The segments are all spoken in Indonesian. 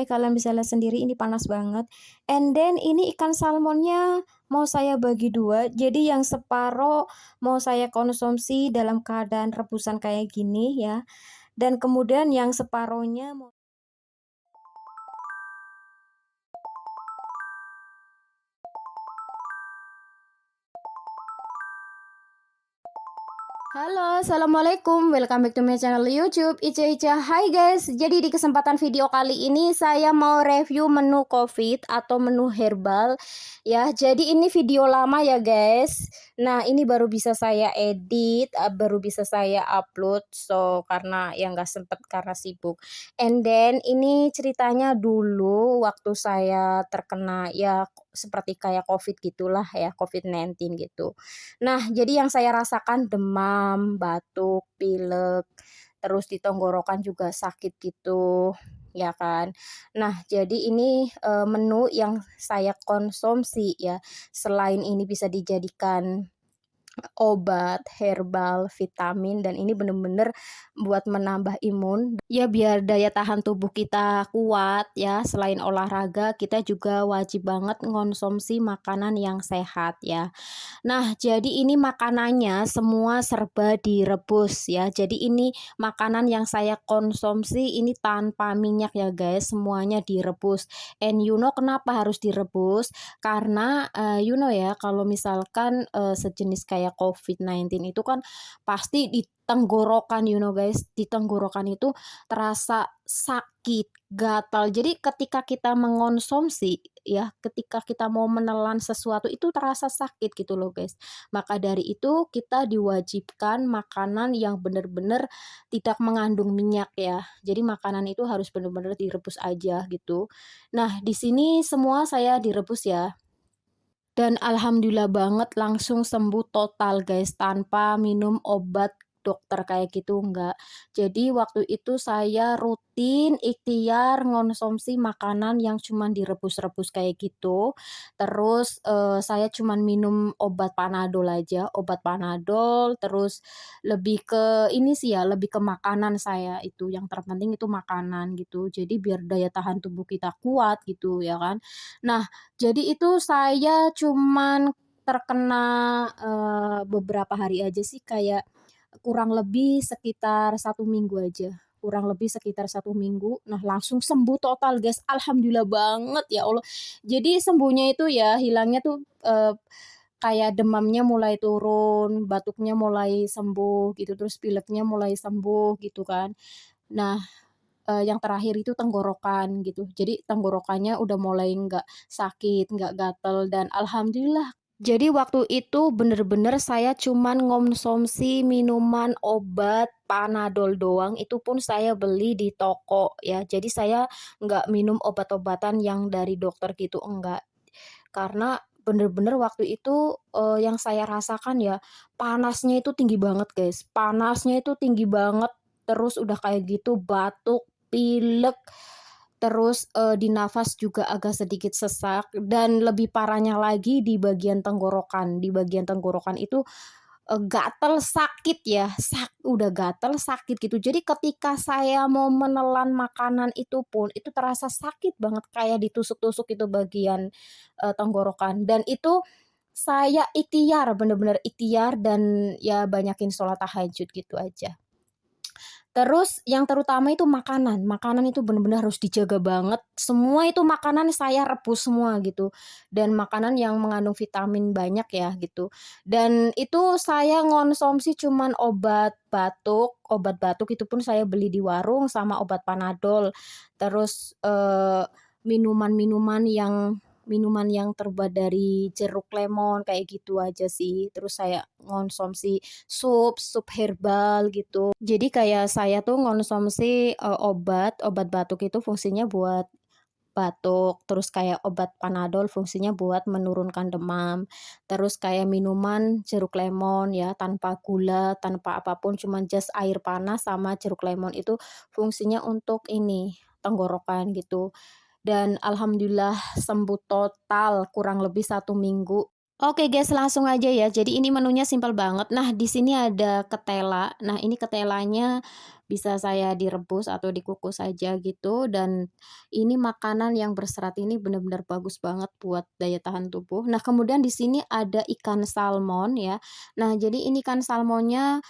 Kalian bisa lihat sendiri ini panas banget. And then ini ikan salmonnya mau saya bagi 2, jadi yang separoh mau saya konsumsi dalam keadaan rebusan kayak gini ya, dan kemudian yang separohnya mau. Halo, assalamualaikum. Welcome back to my channel YouTube Ica Ica. Hai guys, jadi di kesempatan video kali ini saya mau review menu COVID atau menu herbal ya. Jadi ini video lama ya guys. Nah ini baru bisa saya edit, baru bisa saya upload. So karena yang nggak sempet karena sibuk. And then ini ceritanya dulu waktu saya terkena ya seperti kayak COVID gitulah ya, COVID-19 gitu. Nah, jadi yang saya rasakan demam, batuk, pilek, terus di tenggorokan juga sakit gitu, ya kan. Nah, jadi ini, menu yang saya konsumsi ya, selain ini bisa dijadikan obat, herbal, vitamin, dan ini bener-bener buat menambah imun. Ya biar daya tahan tubuh kita kuat ya, selain olahraga kita juga wajib banget ngonsumsi makanan yang sehat ya. Nah, jadi ini makanannya semua serba direbus ya. Jadi ini makanan yang saya konsumsi ini tanpa minyak ya guys, semuanya direbus. And you know kenapa harus direbus? Karena you know ya, kalau misalkan sejenis kayak COVID-19 itu kan pasti di tenggorokan, you know guys, di tenggorokan itu terasa sakit, gatal. Jadi ketika kita mengonsumsi ya, ketika kita mau menelan sesuatu itu terasa sakit gitu loh guys. Maka dari itu kita diwajibkan makanan yang benar-benar tidak mengandung minyak ya. Jadi makanan itu harus benar-benar direbus aja gitu. Nah, di sini semua saya direbus ya. Dan alhamdulillah banget langsung sembuh total guys, tanpa minum obat dokter kayak gitu, enggak. Jadi waktu itu saya rutin ikhtiar ngonsumsi makanan yang cuman direbus-rebus kayak gitu. Terus, saya cuman minum obat Panadol aja, obat Panadol, terus lebih ke ini sih ya, lebih ke makanan saya itu, yang terpenting itu makanan gitu. Jadi biar daya tahan tubuh kita kuat gitu ya kan. Nah, jadi itu saya cuman terkena, beberapa hari aja sih, kayak kurang lebih sekitar 1 minggu aja, kurang lebih sekitar 1 minggu. Nah, langsung sembuh total, guys, alhamdulillah banget, ya Allah. Jadi sembuhnya itu ya, hilangnya tuh, kayak demamnya mulai turun, batuknya mulai sembuh gitu, terus pileknya mulai sembuh gitu kan. Nah, yang terakhir itu tenggorokan gitu. Jadi tenggorokannya udah mulai nggak sakit, nggak gatel, dan alhamdulillah. Jadi waktu itu bener-bener saya cuman ngonsumsi minuman obat Panadol doang, itu pun saya beli di toko ya. Jadi saya nggak minum obat-obatan yang dari dokter gitu, enggak. Karena bener-bener waktu itu, yang saya rasakan ya, panasnya itu tinggi banget guys, panasnya itu tinggi banget, terus udah kayak gitu batuk, pilek, terus, di nafas juga agak sedikit sesak, dan lebih parahnya lagi di bagian tenggorokan. Di bagian tenggorokan itu, gatal, sakit ya, udah gatal, sakit gitu. Jadi ketika saya mau menelan makanan itu pun, itu terasa sakit banget kayak ditusuk-tusuk itu bagian, tenggorokan. Dan itu saya ikhtiar, bener-bener ikhtiar, dan ya banyakin sholat tahajud gitu aja. Terus yang terutama itu makanan, makanan itu bener-bener harus dijaga banget, semua itu makanan saya rebus semua gitu, dan makanan yang mengandung vitamin banyak ya gitu. Dan itu saya ngonsumsi cuman obat batuk itu pun saya beli di warung sama obat Panadol. Terus, minuman yang terbuat dari jeruk lemon kayak gitu aja sih. Terus saya ngonsumsi sup herbal gitu. Jadi kayak saya tuh ngonsumsi, obat batuk itu fungsinya buat batuk, terus kayak obat Panadol fungsinya buat menurunkan demam, terus kayak minuman jeruk lemon ya, tanpa gula, tanpa apapun, cuman just air panas sama jeruk lemon itu fungsinya untuk ini, tenggorokan gitu. Dan alhamdulillah sembuh total kurang lebih 1 minggu. Oke guys, langsung aja ya. Jadi ini menunya simpel banget. Nah, di sini ada ketela. Nah, ini ketelanya bisa saya direbus atau dikukus aja gitu, dan ini makanan yang berserat ini benar-benar bagus banget buat daya tahan tubuh. Nah, kemudian di sini ada ikan salmon ya. Nah, jadi ini ikan salmonnya,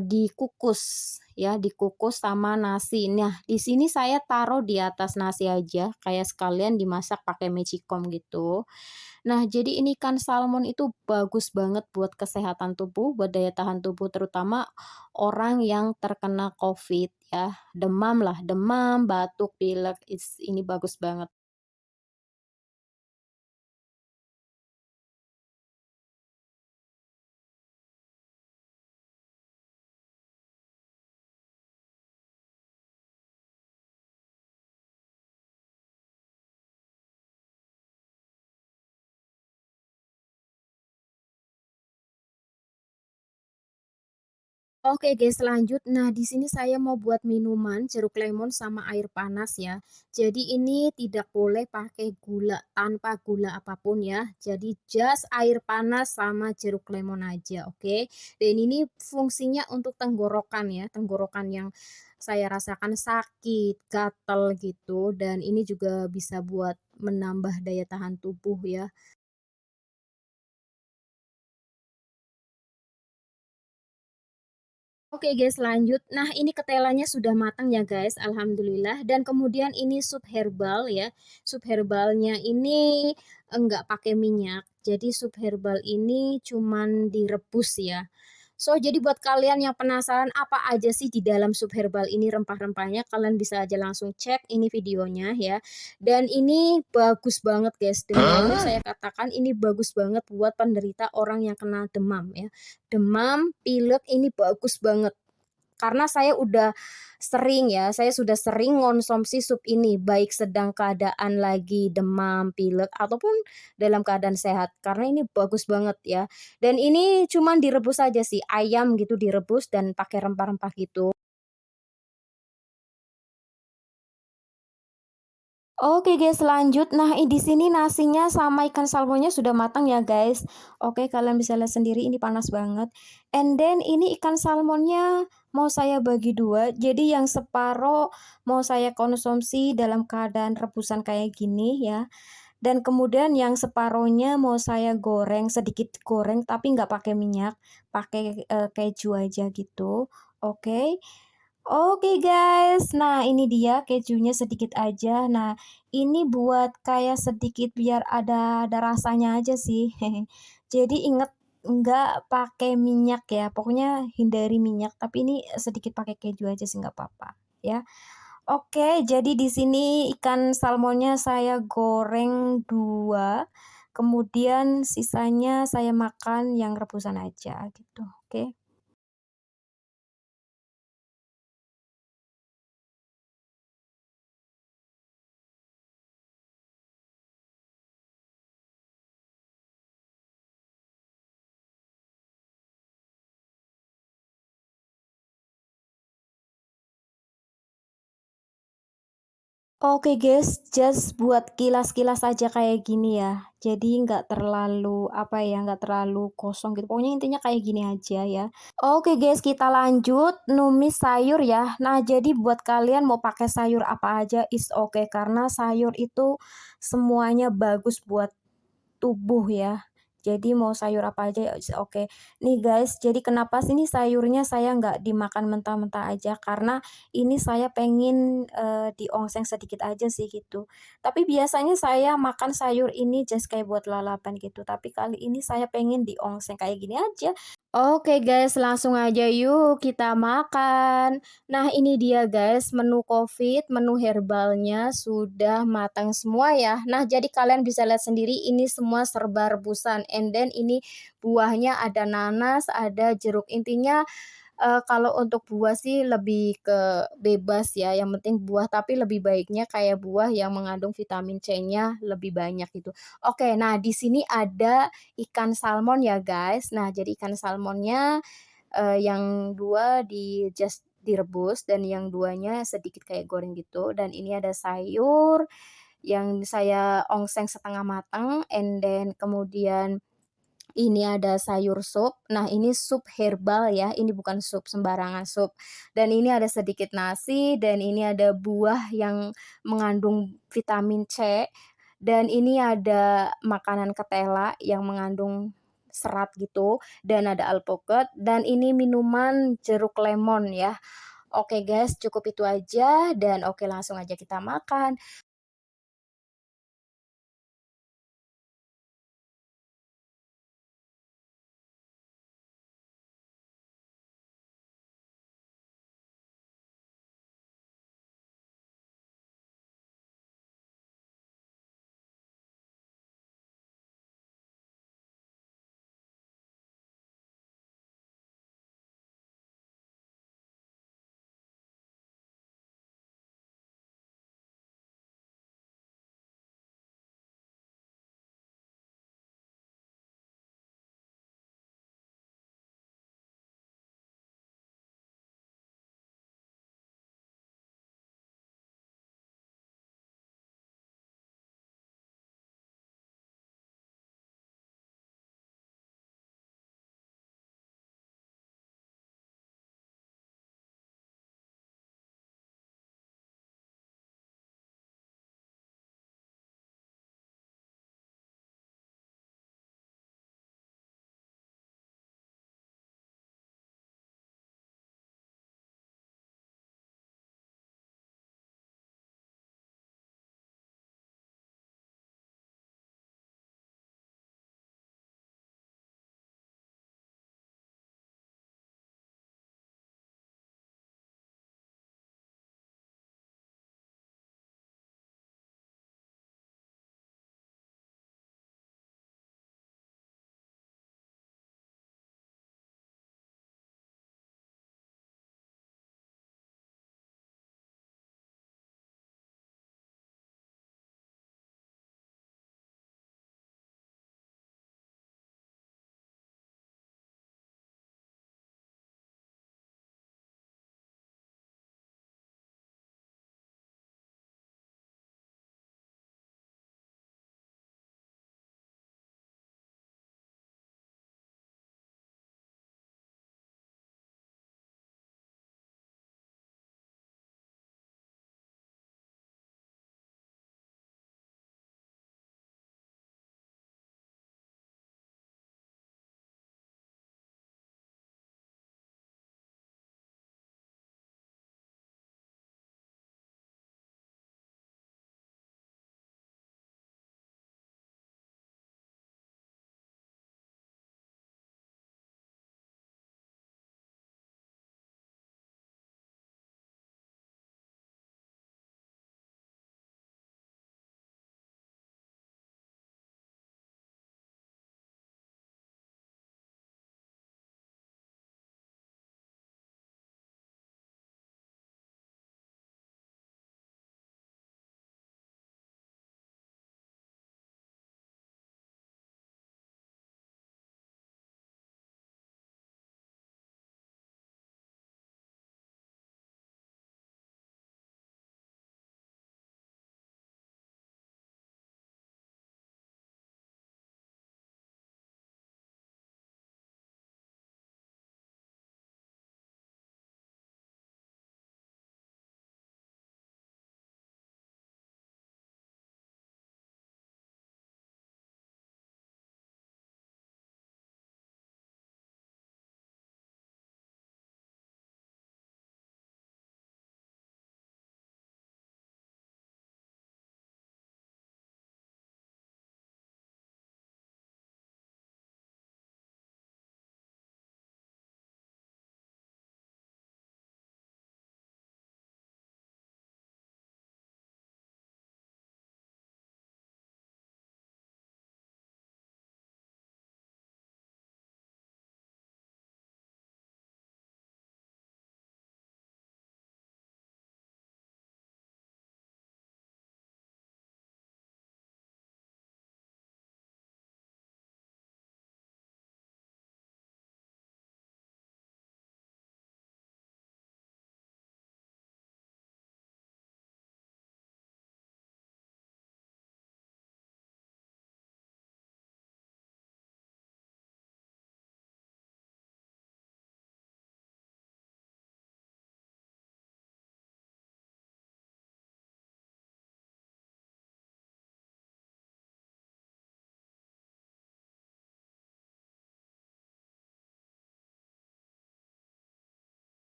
dikukus ya, dikukus sama nasi. Nah, di sini saya taruh di atas nasi aja, kayak sekalian dimasak pakai magicom gitu. Nah, jadi ini ikan salmon itu bagus banget buat kesehatan tubuh, buat daya tahan tubuh, terutama orang yang terkena COVID ya, demam lah, demam, batuk, pilek, ini bagus banget. Oke guys, lanjut. Nah, di sini saya mau buat minuman jeruk lemon sama air panas ya. Jadi ini tidak boleh pakai gula, tanpa gula apapun ya. Jadi just air panas sama jeruk lemon aja, oke. Dan ini fungsinya untuk tenggorokan ya, tenggorokan yang saya rasakan sakit, gatel gitu, dan ini juga bisa buat menambah daya tahan tubuh ya. Oke guys, lanjut. Nah, ini ketelannya sudah matang ya guys, alhamdulillah. Dan kemudian ini sup herbal ya. Sup herbalnya ini enggak pakai minyak. Jadi sup herbal ini cuman direbus ya. So, jadi buat kalian yang penasaran apa aja sih di dalam sup herbal ini rempah-rempahnya, kalian bisa aja langsung cek ini videonya ya. Dan ini bagus banget guys. Demi Allah saya katakan ini bagus banget buat penderita orang yang kena demam ya. Demam, pilek ini bagus banget. Karena saya udah sering ya, saya sudah sering ngonsumsi sup ini, baik sedang keadaan lagi demam, pilek, ataupun dalam keadaan sehat, karena ini bagus banget ya. Dan ini cuman direbus aja sih, ayam gitu direbus dan pakai rempah-rempah gitu. Oke guys, lanjut. Nah, di sini nasinya sama ikan salmonnya sudah matang ya guys. Oke, kalian bisa lihat sendiri ini panas banget. And then ini ikan salmonnya mau saya bagi dua. Jadi yang separoh mau saya konsumsi dalam keadaan rebusan kayak gini ya. Dan kemudian yang separohnya mau saya goreng, sedikit goreng tapi nggak pakai minyak, pakai keju aja gitu. Oke. Oke guys, nah ini dia kejunya sedikit aja. Nah, ini buat kayak sedikit biar ada rasanya aja sih. Jadi inget nggak pakai minyak ya, pokoknya hindari minyak, tapi ini sedikit pakai keju aja sih nggak apa-apa ya. Oke, jadi di sini ikan salmonnya saya goreng 2, kemudian sisanya saya makan yang rebusan aja gitu, oke. Oke guys, just buat kilas-kilas aja kayak gini ya. Jadi nggak terlalu, apa ya, nggak terlalu kosong gitu. Pokoknya intinya kayak gini aja ya. Oke guys, kita lanjut numis sayur ya. Nah, jadi buat kalian mau pakai sayur apa aja is oke karena sayur itu semuanya bagus buat tubuh ya. Jadi mau sayur apa aja is oke. Nih guys, jadi kenapa sih ini sayurnya saya nggak dimakan mentah-mentah aja, karena ini saya pengen, diongseng sedikit aja sih gitu. Tapi biasanya saya makan sayur ini just kayak buat lalapan gitu, tapi kali ini saya pengen diongseng kayak gini aja. Oke guys, langsung aja yuk kita makan. Nah ini dia guys, menu COVID, menu herbalnya sudah matang semua ya. Nah jadi kalian bisa lihat sendiri ini semua serba rebusan. And then ini buahnya ada nanas, ada jeruk. Intinya kalau untuk buah sih lebih ke bebas ya, yang penting buah, tapi lebih baiknya kayak buah yang mengandung vitamin C-nya lebih banyak gitu. Oke, nah di sini ada ikan salmon ya guys. Nah jadi ikan salmonnya, yang 2 just direbus dan yang duanya sedikit kayak goreng gitu, dan ini ada sayur yang saya ongseng setengah matang, and then kemudian Ini ada sayur sup. Nah, ini sup herbal ya, ini bukan sup sembarangan sup. Dan ini ada sedikit nasi, dan ini ada buah yang mengandung vitamin C, dan ini ada makanan ketela yang mengandung serat gitu, dan ada alpukat, dan ini minuman jeruk lemon ya. Oke guys, cukup itu aja dan oke langsung aja kita makan.